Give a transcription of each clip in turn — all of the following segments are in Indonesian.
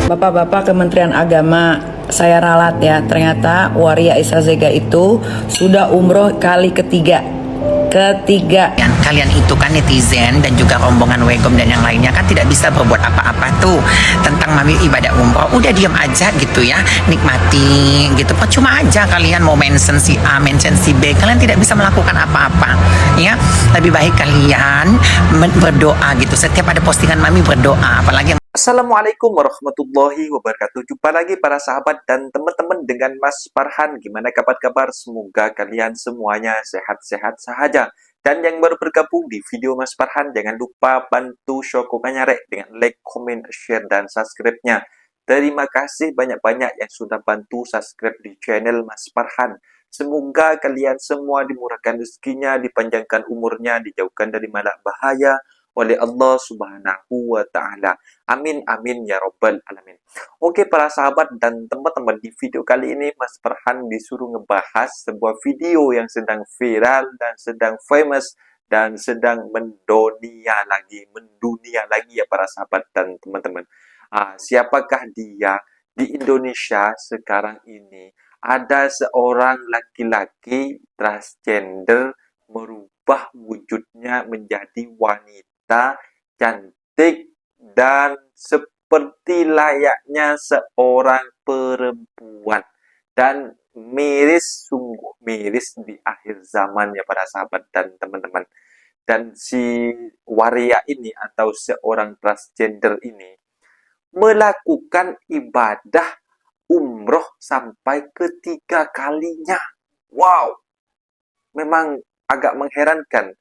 Bapak-bapak Kementerian Agama, saya ralat ya, ternyata Waria Isa Zega itu sudah umroh kali ketiga. Kalian itu kan netizen dan juga rombongan Wegom dan yang lainnya kan tidak bisa berbuat apa-apa tuh tentang mami ibadah umroh. Udah diam aja gitu ya, nikmati gitu. Cuma aja kalian mau mention si A, mention si B, kalian tidak bisa melakukan apa-apa ya. Lebih baik kalian berdoa gitu. Setiap ada postingan mami berdoa, apalagi Assalamualaikum warahmatullahi wabarakatuh. Jumpa lagi para sahabat dan teman-teman dengan Mas Farhan. Gimana kabar-kabar? Semoga kalian semuanya sehat-sehat saja. Dan yang baru bergabung di video Mas Farhan, jangan lupa bantu Shokokannya Rek dengan like, comment, share, dan subscribe-nya. Terima kasih banyak-banyak yang sudah bantu subscribe di channel Mas Farhan. Semoga kalian semua dimurahkan rezekinya, dipanjangkan umurnya, dijauhkan dari malapetaka oleh Allah Subhanahu wa Ta'ala. Amin, amin ya Rabbal Alamin. Oke para sahabat dan teman-teman, di video kali ini Mas Farhan disuruh ngebahas sebuah video yang sedang viral dan sedang famous dan sedang mendunia lagi ya para sahabat dan teman-teman. Siapakah dia? Di Indonesia sekarang ini ada seorang laki-laki transgender merubah wujudnya menjadi wanita cantik dan seperti layaknya seorang perempuan, dan miris, sungguh miris di akhir zaman ya para sahabat dan teman-teman. Dan si Waria ini atau seorang transgender ini melakukan ibadah umroh sampai ketiga kalinya. Wow, memang agak mengherankan.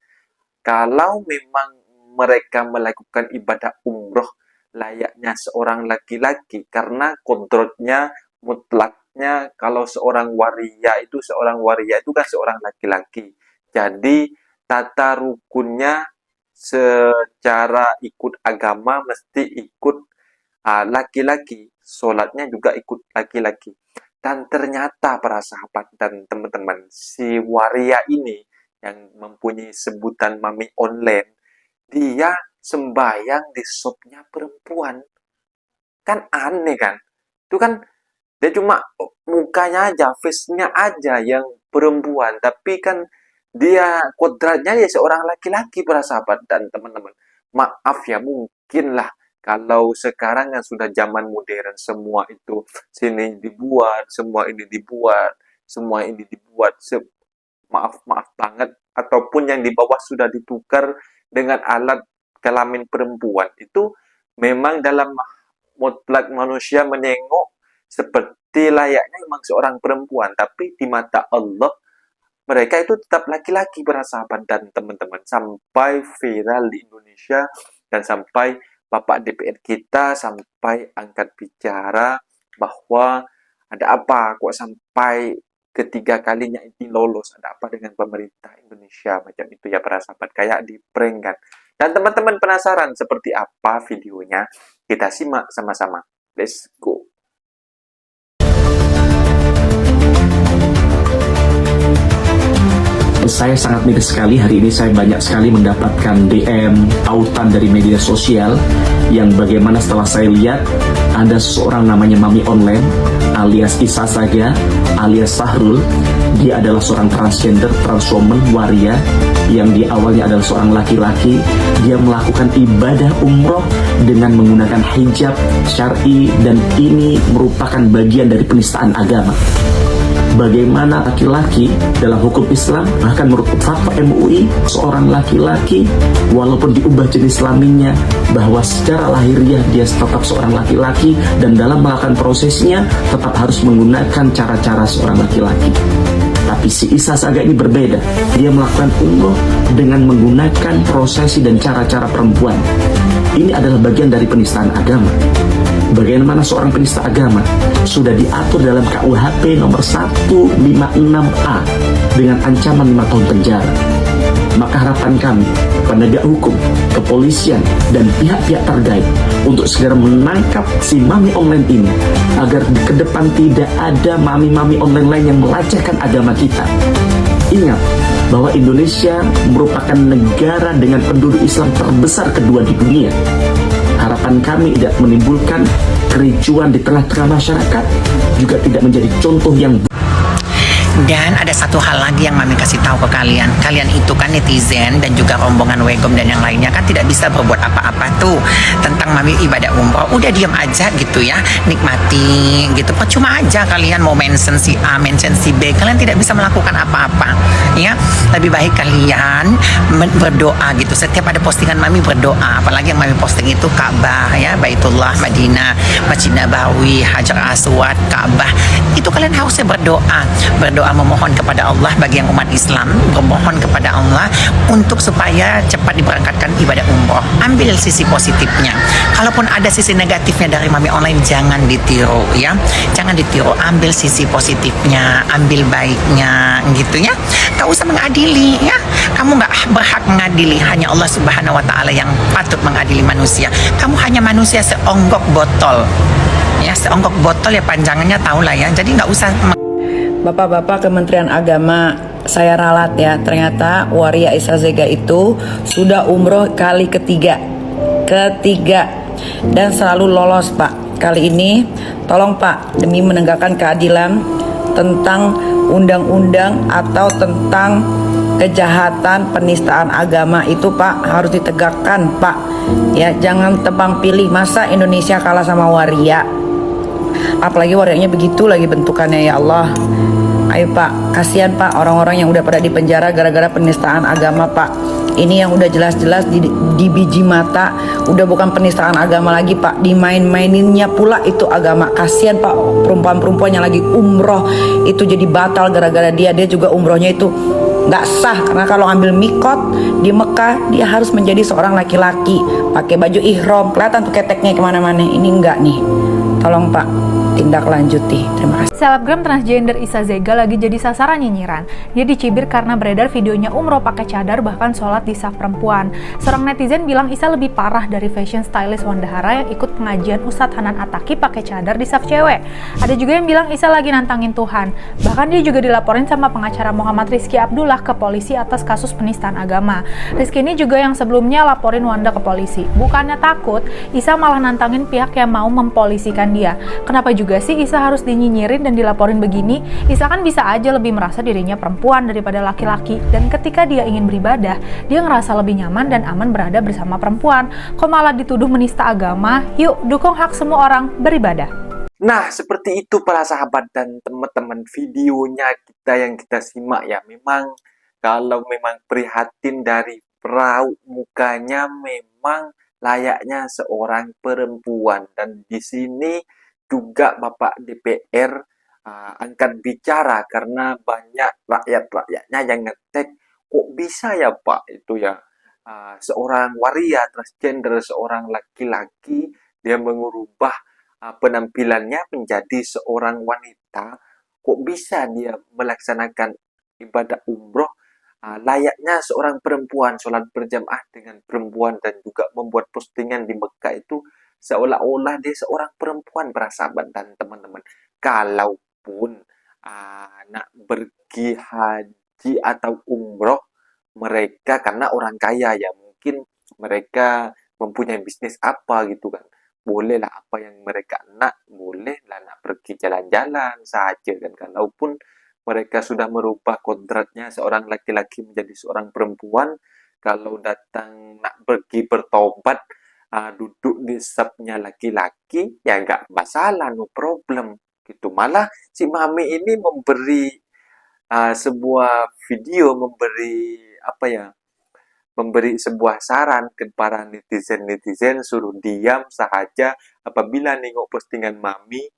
Kalau memang mereka melakukan ibadah umroh layaknya seorang laki-laki, karena kodratnya mutlaknya kalau seorang waria itu kan seorang laki-laki. Jadi tata rukunnya secara ikut agama mesti ikut laki-laki, sholatnya juga ikut laki-laki. Dan ternyata para sahabat dan teman-teman, si Waria ini yang mempunyai sebutan mami online, dia sembahyang di shopnya perempuan. Kan aneh kan? Itu kan dia cuma mukanya aja, face-nya aja yang perempuan, tapi kan dia kodratnya ya seorang laki-laki para sahabat dan teman-teman. Maaf ya, mungkinlah kalau sekarang kan sudah zaman modern, semua itu sini dibuat, semua ini dibuat, maaf banget, ataupun yang di bawah sudah ditukar dengan alat kelamin perempuan. Itu memang dalam mutlak manusia menengok seperti layaknya memang seorang perempuan, tapi di mata Allah mereka itu tetap laki-laki para sahabat dan teman-teman. Sampai viral di Indonesia dan sampai Bapak DPR kita sampai angkat bicara bahwa ada apa kok sampai ketiga kalinya ini lolos, ada apa dengan pemerintah Indonesia, macam itu ya para sahabat, kayak di prank kan. Dan teman-teman penasaran seperti apa videonya? Kita simak sama-sama. Let's go. Saya sangat miris sekali hari ini, saya banyak sekali mendapatkan DM, tautan dari media sosial yang bagaimana setelah saya lihat ada seorang namanya Mami Online alias Isa Zega alias Sahrul. Dia adalah seorang transgender, transwoman, waria yang di awalnya adalah seorang laki-laki. Dia melakukan ibadah umroh dengan menggunakan hijab syar'i, dan ini merupakan bagian dari penistaan agama. Bagaimana laki-laki dalam hukum Islam, bahkan menurut fatwa MUI, seorang laki-laki walaupun diubah jenis kelaminnya, bahwa secara lahiriah dia tetap seorang laki-laki, dan dalam melakukan prosesnya tetap harus menggunakan cara-cara seorang laki-laki. Tapi si Isa Zega ini berbeda. Dia melakukan umroh dengan menggunakan prosesi dan cara-cara perempuan. Ini adalah bagian dari penistaan agama. Bagaimana seorang penista agama sudah diatur dalam KUHP nomor 156A dengan ancaman 5 tahun penjara. Maka harapan kami, penegak hukum, kepolisian, dan pihak-pihak terkait untuk segera menangkap si Mami Online ini, agar ke depan tidak ada mami-mami online lain yang melecehkan agama kita. Ingat bahwa Indonesia merupakan negara dengan penduduk Islam terbesar kedua di dunia. Harapan kami tidak menimbulkan kericuan di tengah-tengah masyarakat, juga tidak menjadi contoh yang Dan ada satu hal lagi yang Mami kasih tahu ke kalian. Kalian itu kan netizen dan juga rombongan Wegom dan yang lainnya kan tidak bisa berbuat apa-apa tuh tentang Mami ibadah umroh. Udah diam aja gitu ya, nikmati gitu. Percuma aja kalian mau mention si A, mention si B. Kalian tidak bisa melakukan apa-apa. Ya, lebih baik kalian berdoa gitu. Setiap ada postingan Mami berdoa. Apalagi yang Mami posting itu Ka'bah ya, Baitullah, Madinah, Masjid Nabawi, Hajar Aswad, Ka'bah. Itu kalian harusnya berdoa memohon kepada Allah bagi yang umat Islam, memohon kepada Allah untuk supaya cepat diberangkatkan ibadah umroh. Ambil sisi positifnya. Kalaupun ada sisi negatifnya dari Mami Online, jangan ditiru ya. Jangan ditiru, ambil sisi positifnya, ambil baiknya gitu ya. Gak usah mengadili ya. Kamu gak berhak mengadili, hanya Allah Subhanahu wa Ta'ala yang patut mengadili manusia. Kamu hanya manusia seonggok botol. Ya, seonggok botol ya, panjangannya tahu lah ya. Jadi gak usah Bapak-bapak Kementerian Agama, saya ralat ya, ternyata Waria Isa Zega itu sudah umroh kali ketiga dan selalu lolos Pak. Kali ini tolong Pak, demi menegakkan keadilan tentang undang-undang atau tentang kejahatan penistaan agama itu Pak, harus ditegakkan Pak ya. Jangan tebang pilih, masa Indonesia kalah sama Waria, apalagi Warianya begitu lagi bentukannya, ya Allah. Ayo Pak, kasihan Pak orang-orang yang udah pada di penjara gara-gara penistaan agama Pak. Ini yang udah jelas-jelas di biji mata, udah bukan penistaan agama lagi Pak, dimain-maininnya pula itu agama. Kasihan Pak perempuan-perempuan yang lagi umroh itu jadi batal gara-gara dia juga umrohnya itu nggak sah, karena kalau ambil mikot di Mekah dia harus menjadi seorang laki-laki, pakai baju ihram, kelihatan tuh keteknya kemana-mana. Ini enggak nih, tolong Pak tindak lanjuti. Terima kasih. Selebgram transgender Isa Zega lagi jadi sasaran nyinyiran. Dia dicibir karena beredar videonya umroh pakai cadar, bahkan sholat di saf perempuan. Seorang netizen bilang Isa lebih parah dari fashion stylist Wanda Hara yang ikut pengajian Ustadz Hanan Ataki pakai cadar di saf cewek. Ada juga yang bilang Isa lagi nantangin Tuhan. Bahkan dia juga dilaporin sama pengacara Muhammad Rizky Abdullah ke polisi atas kasus penistaan agama. Rizky ini juga yang sebelumnya laporin Wanda ke polisi. Bukannya takut, Isa malah nantangin pihak yang mau mempolisikan dia. Kenapa juga sih Isa harus dinyinyirin dan dilaporin begini? Isa kan bisa aja lebih merasa dirinya perempuan daripada laki-laki, dan ketika dia ingin beribadah, dia ngerasa lebih nyaman dan aman berada bersama perempuan. Kok malah dituduh menista agama? Yuk dukung hak semua orang beribadah. Nah, seperti itu para sahabat dan teman-teman, videonya yang kita simak ya. Memang kalau memang prihatin dari raut mukanya, memang layaknya seorang perempuan. Dan di sini juga Bapak DPR angkat bicara karena banyak rakyat-rakyatnya yang ngetek, kok bisa ya Pak itu ya, seorang waria transgender, seorang laki-laki, dia mengubah penampilannya menjadi seorang wanita, kok bisa dia melaksanakan ibadah umroh layaknya seorang perempuan, sholat berjamaah dengan perempuan, dan juga membuat postingan di Mekah itu seolah-olah dia seorang perempuan, para sahabat dan teman-teman. Kalaupun nak pergi haji atau umroh, mereka karena orang kaya ya, mungkin mereka mempunyai bisnis apa gitu kan, bolehlah apa yang mereka bolehlah nak pergi jalan-jalan saja kan. Kalaupun mereka sudah merubah kodratnya seorang laki-laki menjadi seorang perempuan, kalau datang nak pergi bertobat, duduk di safnya laki-laki, ya nggak masalah, no problem gitu. Malah si Mami ini memberi sebuah video, memberi sebuah saran ke para netizen suruh diam saja apabila nengok postingan Mami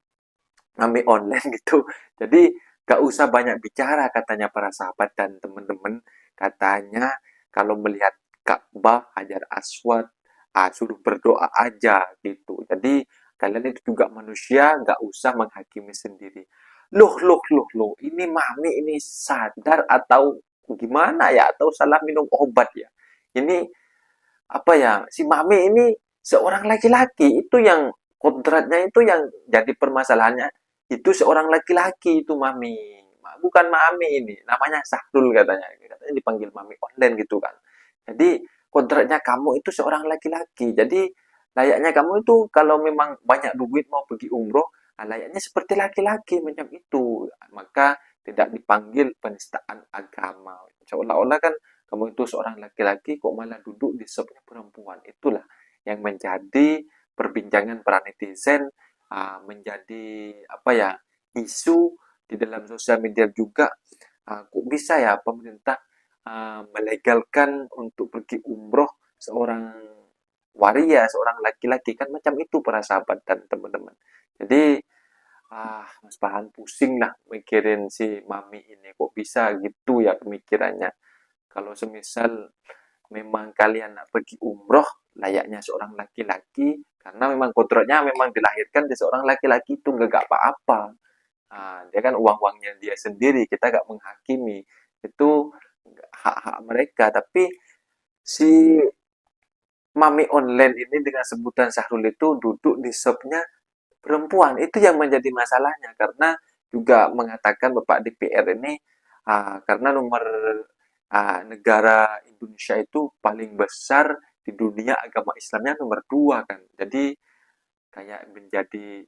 Online gitu. Jadi gak usah banyak bicara katanya para sahabat dan teman-teman. Katanya kalau melihat Ka'bah, Hajar Aswad, suruh berdoa aja gitu. Jadi kalian itu juga manusia, gak usah menghakimi sendiri. Loh, ini Mami ini sadar atau gimana ya? Atau salah minum obat ya? Ini apa ya? Si Mami ini seorang laki-laki, itu yang kodratnya itu yang jadi permasalahannya. Itu seorang laki-laki itu Mami. Bukan Mami ini, namanya Sahrul katanya dipanggil Mami Online gitu kan. Jadi kodratnya kamu itu seorang laki-laki. Jadi layaknya kamu itu kalau memang banyak duit mau pergi umroh, layaknya seperti laki-laki macam itu. Maka tidak dipanggil penistaan agama. Seolah-olah kan kamu itu seorang laki-laki kok malah duduk di sebelahnya perempuan. Itulah yang menjadi perbincangan para netizen, menjadi apa ya, isu di dalam sosial media juga. Kok bisa ya pemerintah melegalkan untuk pergi umroh seorang waria, seorang laki-laki, kan macam itu para sahabat dan teman-teman. Jadi Mas Farhan pusing lah mikirin si mami ini, kok bisa gitu ya pemikirannya. Kalau semisal memang kalian nak pergi umroh layaknya seorang laki-laki, karena memang kontraknya memang dilahirkan di seorang laki-laki itu nggak apa-apa. Dia kan uang-uangnya dia sendiri, kita nggak menghakimi. Itu hak-hak mereka. Tapi si mami online ini dengan sebutan Syahrul itu duduk di shopnya perempuan. Itu yang menjadi masalahnya. Karena juga mengatakan Bapak DPR ini, karena nomor negara Indonesia itu paling besar di dunia, agama Islamnya nomor 2 kan. Jadi kayak menjadi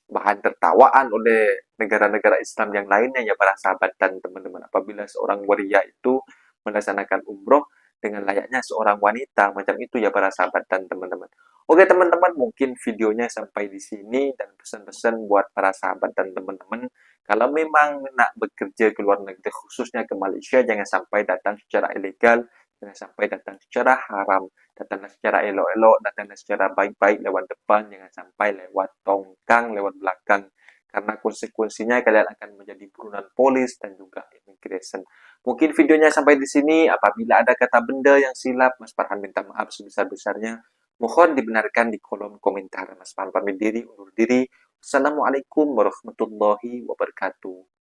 bahan tertawaan oleh negara-negara Islam yang lainnya ya para sahabat dan teman-teman, apabila seorang waria itu melaksanakan umroh dengan layaknya seorang wanita macam itu ya para sahabat dan teman-teman. Oke teman-teman, mungkin videonya sampai di sini, dan pesan-pesan buat para sahabat dan teman-teman, kalau memang nak bekerja ke luar negeri khususnya ke Malaysia, jangan sampai datang secara ilegal, jangan sampai datang secara haram, datanglah secara elok-elok, datanglah secara baik-baik lewat depan, jangan sampai lewat tongkang, lewat belakang, karena konsekuensinya kalian akan menjadi buronan polis dan juga immigration. Mungkin videonya sampai di sini. Apabila ada kata benda yang silap, Mas Farhan minta maaf sebesar-besarnya. Mohon dibenarkan di kolom komentar. Mas Farhan pamit diri, undur diri. Assalamualaikum warahmatullahi wabarakatuh.